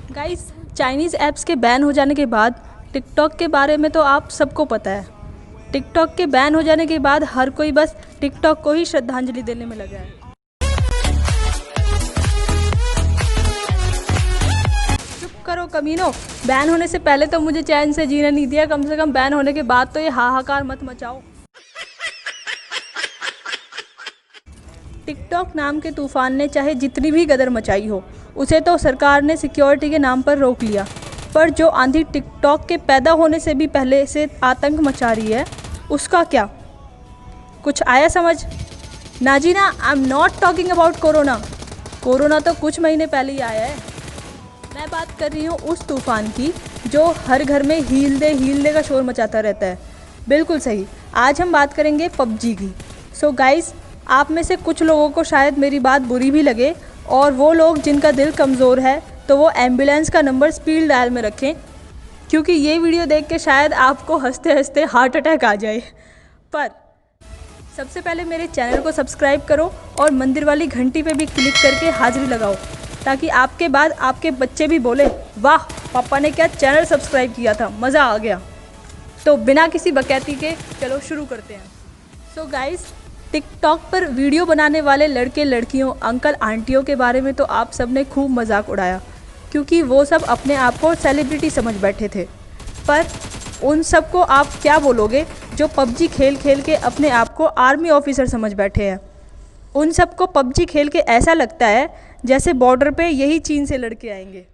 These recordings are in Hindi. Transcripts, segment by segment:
गाइस, चाइनीज़ ऐप्स के बैन हो जाने के बाद टिकटॉक के बारे में तो आप सबको पता है। टिकटॉक के बैन हो जाने के बाद हर कोई बस टिकटॉक को ही श्रद्धांजलि देने में लगा है। चुप करो कमीनो, बैन होने से पहले तो मुझे चैन से जीने नहीं दिया, कम से कम बैन होने के बाद तो ये हाहाकार मत मचाओ। टिकटॉक नाम के तूफान ने चाहे जितनी भी गदर मचाई हो, उसे तो सरकार ने सिक्योरिटी के नाम पर रोक लिया, पर जो आंधी टिकटॉक के पैदा होने से भी पहले से आतंक मचा रही है, उसका क्या? कुछ आया समझ? ना जी ना, I am not talking about corona. Corona तो कुछ महीने पहले ही आया है। मैं बात कर रही हूँ उस तूफान की जो हर घर में हील दे का शोर मचाता रहता है। बिल्कुल सही, आज हम बात करेंगे पबजी की। सो गाइस, आप में से कुछ लोगों को शायद मेरी बात बुरी भी लगे, और वो लोग जिनका दिल कमज़ोर है तो वो एम्बुलेंस का नंबर स्पीड डायल में रखें, क्योंकि ये वीडियो देख के शायद आपको हंसते हंसते हार्ट अटैक आ जाए। पर सबसे पहले मेरे चैनल को सब्सक्राइब करो और मंदिर वाली घंटी पे भी क्लिक करके हाजिरी लगाओ, ताकि आपके बाद आपके बच्चे भी बोले, वाह पापा ने क्या चैनल सब्सक्राइब किया था, मज़ा आ गया। तो बिना किसी बकैती के चलो शुरू करते हैं। सो गाइस, टिकटॉक पर वीडियो बनाने वाले लड़के लड़कियों, अंकल आंटियों के बारे में तो आप सब ने खूब मजाक उड़ाया, क्योंकि वो सब अपने आप को सेलिब्रिटी समझ बैठे थे। पर उन सब को आप क्या बोलोगे जो पबजी खेल खेल के अपने आप को आर्मी ऑफिसर समझ बैठे हैं? उन सबको पबजी खेल के ऐसा लगता है जैसे बॉर्डर पे यही चीन से लड़के आएंगे।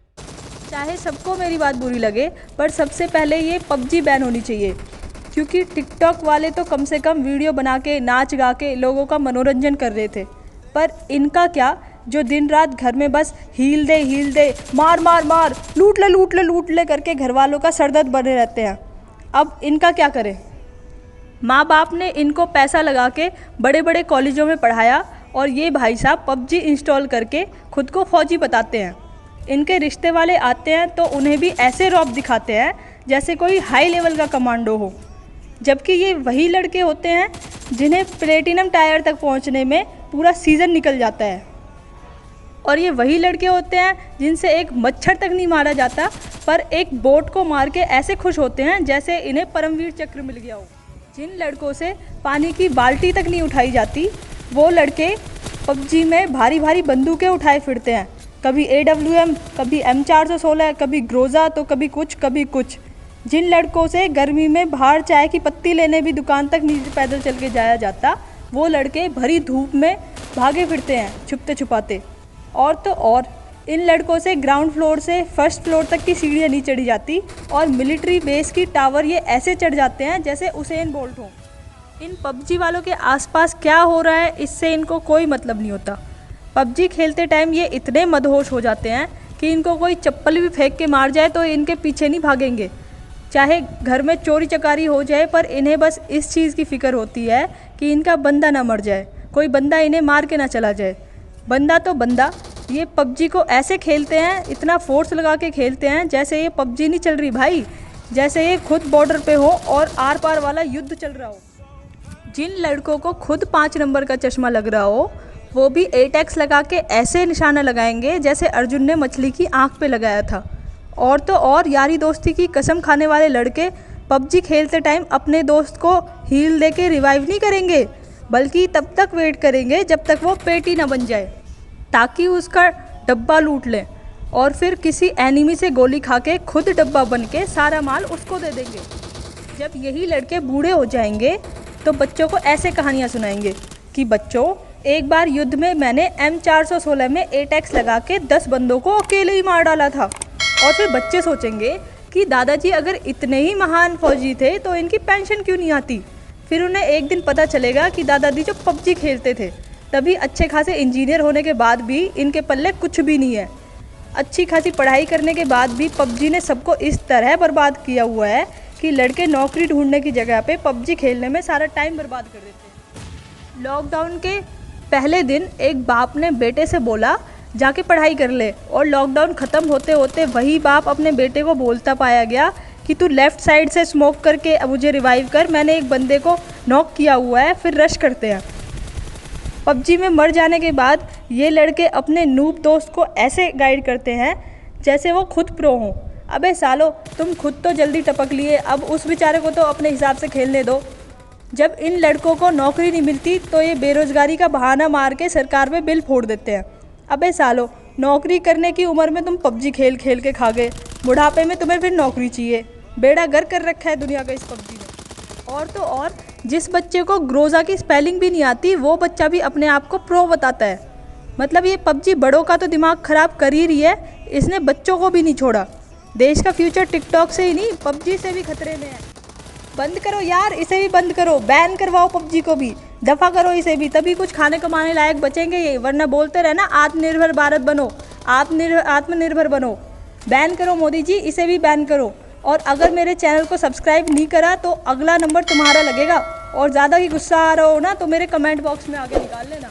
चाहे सबको मेरी बात बुरी लगे, पर सबसे पहले ये पबजी बैन होनी चाहिए, क्योंकि टिकटॉक वाले तो कम से कम वीडियो बना के नाच गा के लोगों का मनोरंजन कर रहे थे। पर इनका क्या, जो दिन रात घर में बस हील दे मार मार मार, लूट ले करके घर वालों का सरदर्द बने रहते हैं। अब इनका क्या करें? माँ बाप ने इनको पैसा लगा के बड़े बड़े कॉलेजों में पढ़ाया, और ये भाई साहब पबजी इंस्टॉल करके खुद को फौजी बताते हैं। इनके रिश्ते वाले आते हैं तो उन्हें भी ऐसे रौब दिखाते हैं जैसे कोई हाई लेवल का कमांडो हो, जबकि ये वही लड़के होते हैं जिन्हें प्लेटिनम टायर तक पहुंचने में पूरा सीज़न निकल जाता है। और ये वही लड़के होते हैं जिनसे एक मच्छर तक नहीं मारा जाता, पर एक बोट को मार के ऐसे खुश होते हैं जैसे इन्हें परमवीर चक्र मिल गया हो। जिन लड़कों से पानी की बाल्टी तक नहीं उठाई जाती, वो लड़के पबजी में भारी भारी बंदूकें उठाए फिरते हैं, कभी AWM, कभी M416, कभी ग्रोजा, तो कभी कुछ। जिन लड़कों से गर्मी में बाहर चाय की पत्ती लेने भी दुकान तक नीचे पैदल चल के जाया जाता, वो लड़के भरी धूप में भागे फिरते हैं छुपते छुपाते। और तो और, इन लड़कों से ग्राउंड फ्लोर से फर्स्ट फ्लोर तक की सीढ़ियाँ नहीं चढ़ी जाती, और मिलिट्री बेस की टावर ये ऐसे चढ़ जाते हैं जैसे उसेन बोल्ट हो। इन पबजी वालों के आसपास क्या हो रहा है इससे इनको कोई मतलब नहीं होता। पबजी खेलते टाइम ये इतने मदहोश हो जाते हैं कि इनको कोई चप्पल भी फेंक के मार जाए तो इनके पीछे नहीं भागेंगे, चाहे घर में चोरी चकारी हो जाए, पर इन्हें बस इस चीज़ की फ़िक्र होती है कि इनका बंदा ना मर जाए, कोई बंदा इन्हें मार के ना चला जाए। बंदा तो बंदा, ये पबजी को ऐसे खेलते हैं, इतना फोर्स लगा के खेलते हैं जैसे ये पबजी नहीं चल रही भाई, जैसे ये खुद बॉर्डर पे हो और आर पार वाला युद्ध चल रहा हो। जिन लड़कों को खुद 5 नंबर का चश्मा लग रहा हो, वो भी 8x लगा के ऐसे निशाना लगाएंगे जैसे अर्जुन ने मछली की आँख पे लगाया था। और तो और, यारी दोस्ती की कसम खाने वाले लड़के पबजी खेलते टाइम अपने दोस्त को हील दे के रिवाइव नहीं करेंगे, बल्कि तब तक वेट करेंगे जब तक वो पेटी ना बन जाए, ताकि उसका डब्बा लूट लें, और फिर किसी एनिमी से गोली खा के खुद डब्बा बन के सारा माल उसको दे देंगे। जब यही लड़के बूढ़े हो जाएंगे तो बच्चों को ऐसे कहानियाँ सुनाएंगे कि बच्चों, एक बार युद्ध में मैंने M416 में 8x लगा के 10 बंदों को अकेले ही मार डाला था। और फिर बच्चे सोचेंगे कि दादाजी अगर इतने ही महान फौजी थे तो इनकी पेंशन क्यों नहीं आती। फिर उन्हें एक दिन पता चलेगा कि दादाजी जो पबजी खेलते थे, तभी अच्छे खासे इंजीनियर होने के बाद भी इनके पल्ले कुछ भी नहीं है। अच्छी खासी पढ़ाई करने के बाद भी पबजी ने सबको इस तरह बर्बाद किया हुआ है कि लड़के नौकरी ढूंढने की जगह पे पबजी खेलने में सारा टाइम बर्बाद कर देते हैं। लॉकडाउन के पहले दिन एक बाप ने बेटे से बोला, जाके पढ़ाई कर ले, और लॉकडाउन ख़त्म होते होते वही बाप अपने बेटे को बोलता पाया गया कि तू लेफ़्ट साइड से स्मोक करके मुझे रिवाइव कर, मैंने एक बंदे को नॉक किया हुआ है, फिर रश करते हैं। पबजी में मर जाने के बाद ये लड़के अपने नूब दोस्त को ऐसे गाइड करते हैं जैसे वो खुद प्रो हों। अबे सालो, तुम खुद तो जल्दी टपक लिए, अब उस बेचारे को तो अपने हिसाब से खेलने दो। जब इन लड़कों को नौकरी नहीं मिलती तो ये बेरोजगारी का बहाना मार के सरकार पे बिल फोड़ देते हैं। अबे सालो, नौकरी करने की उम्र में तुम पबजी खेल खेल के खा गए, बुढ़ापे में तुम्हें फिर नौकरी चाहिए। बेड़ा गर्क कर रखा है दुनिया का इस पबजी ने। और तो और, जिस बच्चे को ग्रोजा की स्पेलिंग भी नहीं आती वो बच्चा भी अपने आप को प्रो बताता है। मतलब ये पबजी बड़ों का तो दिमाग ख़राब कर ही रही है, इसने बच्चों को भी नहीं छोड़ा। देश का फ्यूचर टिकटॉक से ही नहीं, पबजी से भी खतरे में है। बंद करो यार, इसे भी बंद करो, बैन करवाओ पबजी को भी, दफ़ा करो इसे भी, तभी कुछ खाने कमाने लायक बचेंगे ये, वरना बोलते रहना आत्मनिर्भर भारत बनो, आत्मनिर्भर बनो। बैन करो मोदी जी, इसे भी बैन करो। और अगर मेरे चैनल को सब्सक्राइब नहीं करा तो अगला नंबर तुम्हारा लगेगा। और ज़्यादा ही गुस्सा आ रहा हो ना तो मेरे कमेंट बॉक्स में आगे निकाल लेना।